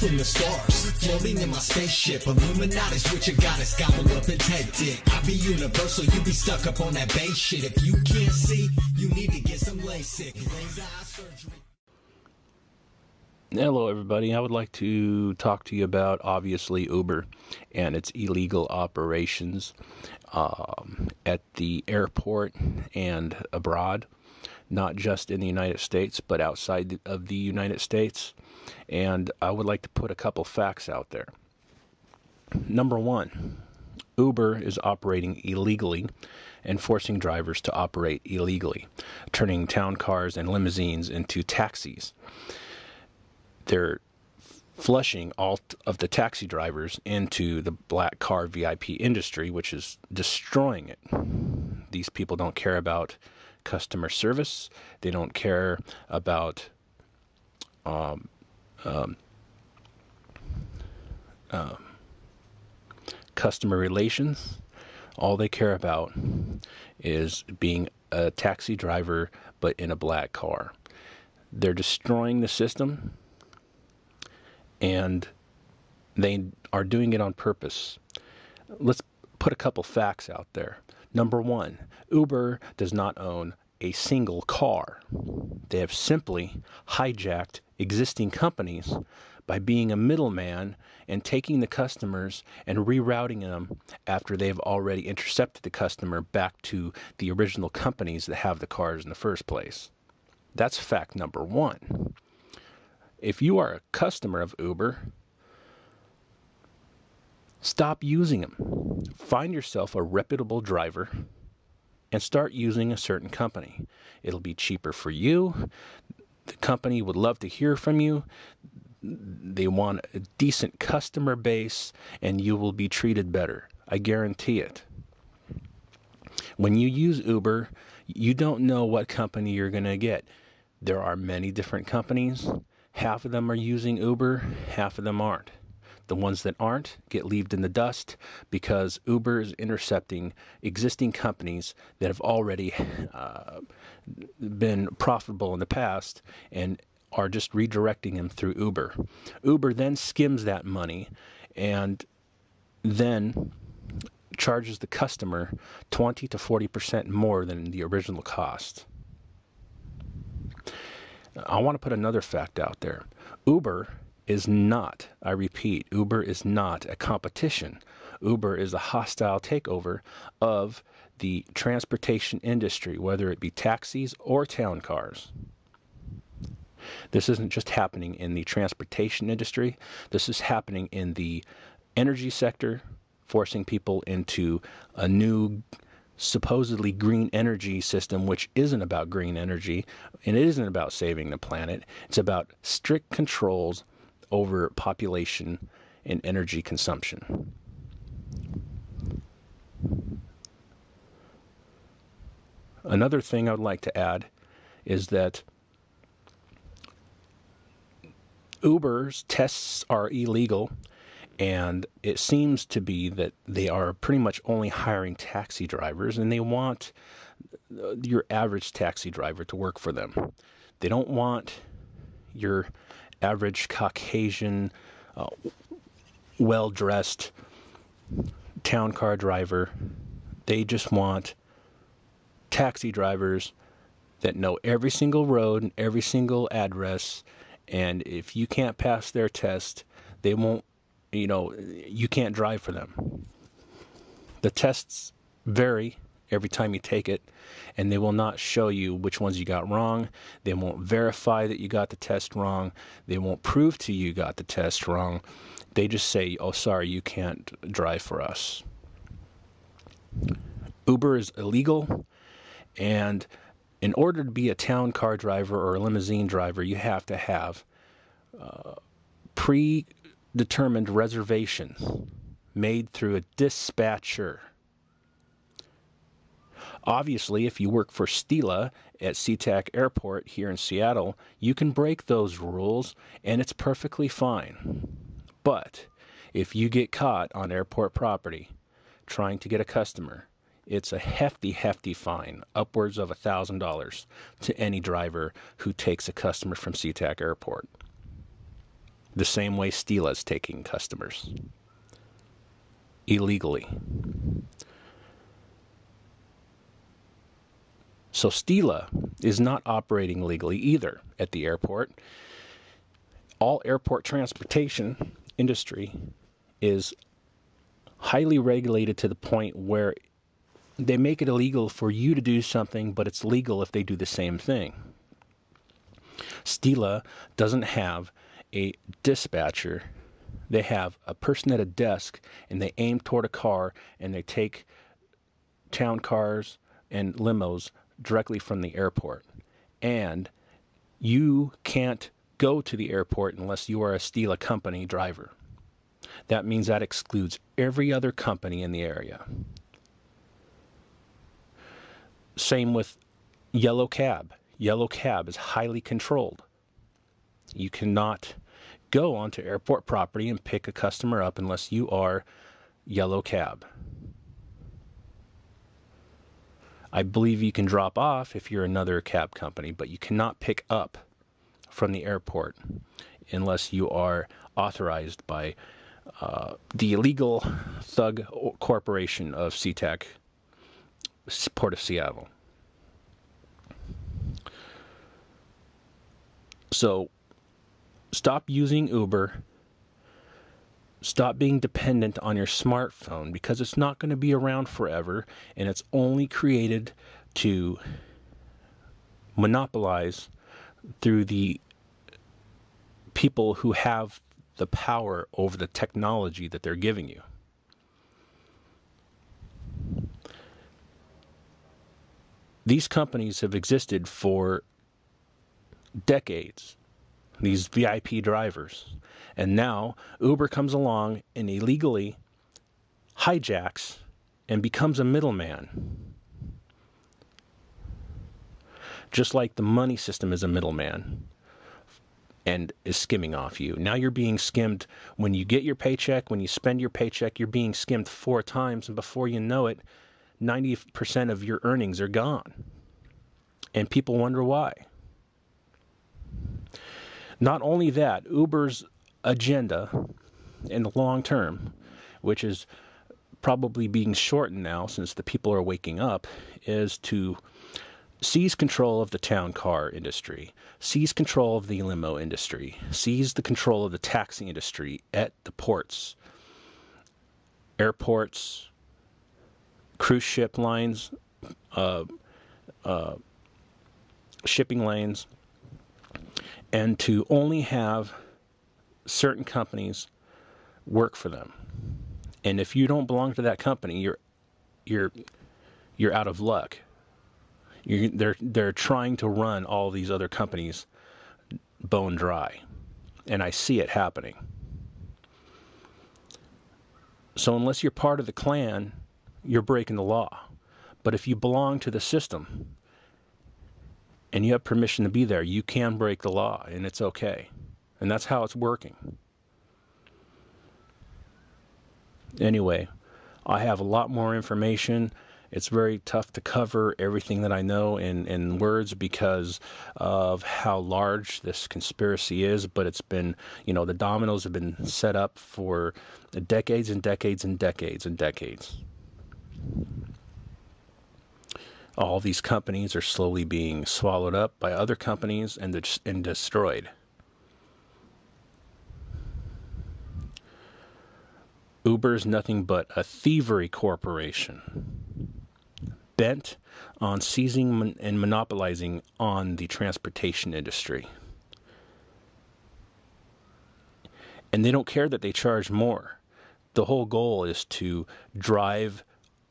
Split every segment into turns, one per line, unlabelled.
from the stars, floating in my spaceship. Illuminati's what you got is gobble up and take it. I be universal, you be stuck up on that base shit. If you can't see, you need to get some LASIK. Laser eye surgery.
Hello everybody, I would like to talk to you about obviously Uber and its illegal operations at the airport and abroad, not just in the United States but outside of the United States. And I would like to put a couple facts out there. Number one, Uber is operating illegally and forcing drivers to operate illegally, turning town cars and limousines into taxis. They're flushing all of the taxi drivers into the black car VIP industry, which is destroying it. These people don't care about customer service. They don't care about customer relations. All they care about is being a taxi driver, but in a black car. They're destroying the system, and they are doing it on purpose. Let's put a couple facts out there. Number one, Uber does not own a single car. They have simply hijacked existing companies by being a middleman and taking the customers and rerouting them after they've already intercepted the customer back to the original companies that have the cars in the first place. That's fact number one. If you are a customer of Uber, stop using them. Find yourself a reputable driver and start using a certain company. It'll be cheaper for you. The company would love to hear from you. They want a decent customer base, and you will be treated better. I guarantee it. When you use Uber, you don't know what company you're going to get. There are many different companies. Half of them are using Uber, half of them aren't. The ones that aren't get left in the dust because Uber is intercepting existing companies that have already been profitable in the past and are just redirecting them through Uber. Uber then skims that money and then charges the customer 20 to 40% more than the original cost. I want to put another fact out there. Uber is not, I repeat, Uber is not a competition. Uber is a hostile takeover of the transportation industry, whether it be taxis or town cars. This isn't just happening in the transportation industry. This is happening in the energy sector, forcing people into a new supposedly green energy system, which isn't about green energy, and it isn't about saving the planet. It's about strict controls over population and energy consumption. Another thing I would like to add is that Uber's tests are illegal, and it seems to be that they are pretty much only hiring taxi drivers, and they want your average taxi driver to work for them. They don't want your average Caucasian, well-dressed town car driver. They just want taxi drivers that know every single road and every single address, and if you can't pass their test, they won't, you can't drive for them. The tests vary every time you take it, and they will not show you which ones you got wrong. They won't verify that you got the test wrong. They won't prove to you got the test wrong. They just say, oh, sorry, you can't drive for us. Uber is illegal, and in order to be a town car driver or a limousine driver, you have to have predetermined reservations made through a dispatcher. Obviously, if you work for Stila at Seatac Airport here in Seattle, you can break those rules, and it's perfectly fine. But if you get caught on airport property trying to get a customer, it's a hefty, hefty fine, upwards of $1,000 to any driver who takes a customer from Seatac Airport. the same way Stila is taking customers illegally. So Stila is not operating legally either at the airport. All airport transportation industry is highly regulated to the point where they make it illegal for you to do something, but it's legal if they do the same thing. Stila doesn't have a dispatcher. They have a person at a desk, and they aim toward a car, and they take town cars and limos directly from the airport. And you can't go to the airport unless you are a Stila company driver. That means that excludes every other company in the area. Same with Yellow Cab. Yellow Cab is highly controlled. You cannot go onto airport property and pick a customer up unless you are Yellow Cab. I believe you can drop off if you're another cab company, but you cannot pick up from the airport unless you are authorized by the illegal thug corporation of Seatac, Port of Seattle. So stop using Uber. Stop being dependent on your smartphone, because it's not going to be around forever, and it's only created to monopolize through the people who have the power over the technology that they're giving you. These companies have existed for decades, these VIP drivers. And now Uber comes along and illegally hijacks and becomes a middleman. Just like the money system is a middleman and is skimming off you. Now you're being skimmed when you get your paycheck, when you spend your paycheck, you're being skimmed 4 times, and before you know it, 90% of your earnings are gone. And people wonder why. Not only that, Uber's agenda in the long term, which is probably being shortened now since the people are waking up, is to seize control of the town car industry, seize control of the limo industry, seize the control of the taxi industry at the ports, airports, cruise ship lines, shipping lanes, and to only have certain companies work for them. And if you don't belong to that company, you're out of luck. They're trying to run all these other companies bone dry, and I see it happening. So unless you're part of the clan, you're breaking the law. But if you belong to the system and you have permission to be there, you can break the law, and it's okay. And that's how it's working. Anyway, I have a lot more information. It's very tough to cover everything that I know in words because of how large this conspiracy is, but it's been, the dominoes have been set up for decades and decades and decades and decades. All these companies are slowly being swallowed up by other companies and destroyed. Uber is nothing but a thievery corporation bent on seizing and monopolizing on the transportation industry. And they don't care that they charge more. The whole goal is to drive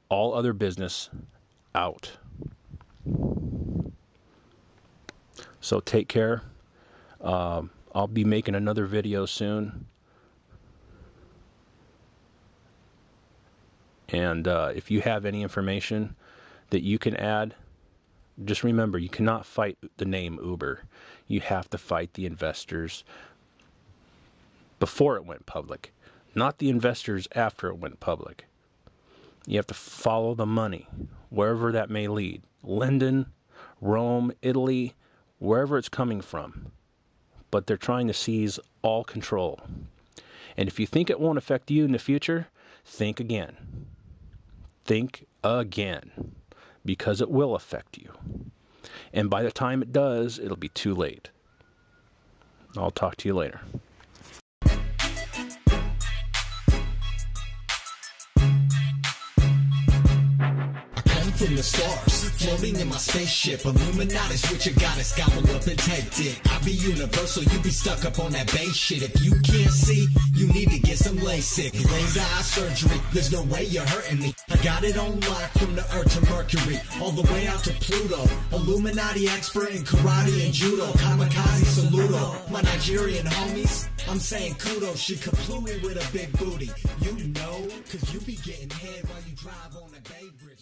all other business out. So take care. I'll be making another video soon. And if you have any information that you can add, just remember, you cannot fight the name Uber. You have to fight the investors before it went public, not the investors after it went public. You have to follow the money, wherever that may lead. London, Rome, Italy, wherever it's coming from. but they're trying to seize all control. And if you think it won't affect you in the future, think again. Think again, because it will affect you. And by the time it does, it'll be too late. I'll talk to you later.
From the stars, floating in my spaceship. Illuminati's what you got, it's gobble up and take it. I be universal, you be stuck up on that base shit. If you can't see, you need to get some LASIK. Laser eye surgery, there's no way you're hurting me. I got it on lock from the Earth to Mercury, all the way out to Pluto. Illuminati expert in karate and judo. Kamikaze saludo, my Nigerian homies. I'm saying kudos, she kaplooey with a big booty. You know, cause you be getting head while you drive on the Bay Bridge.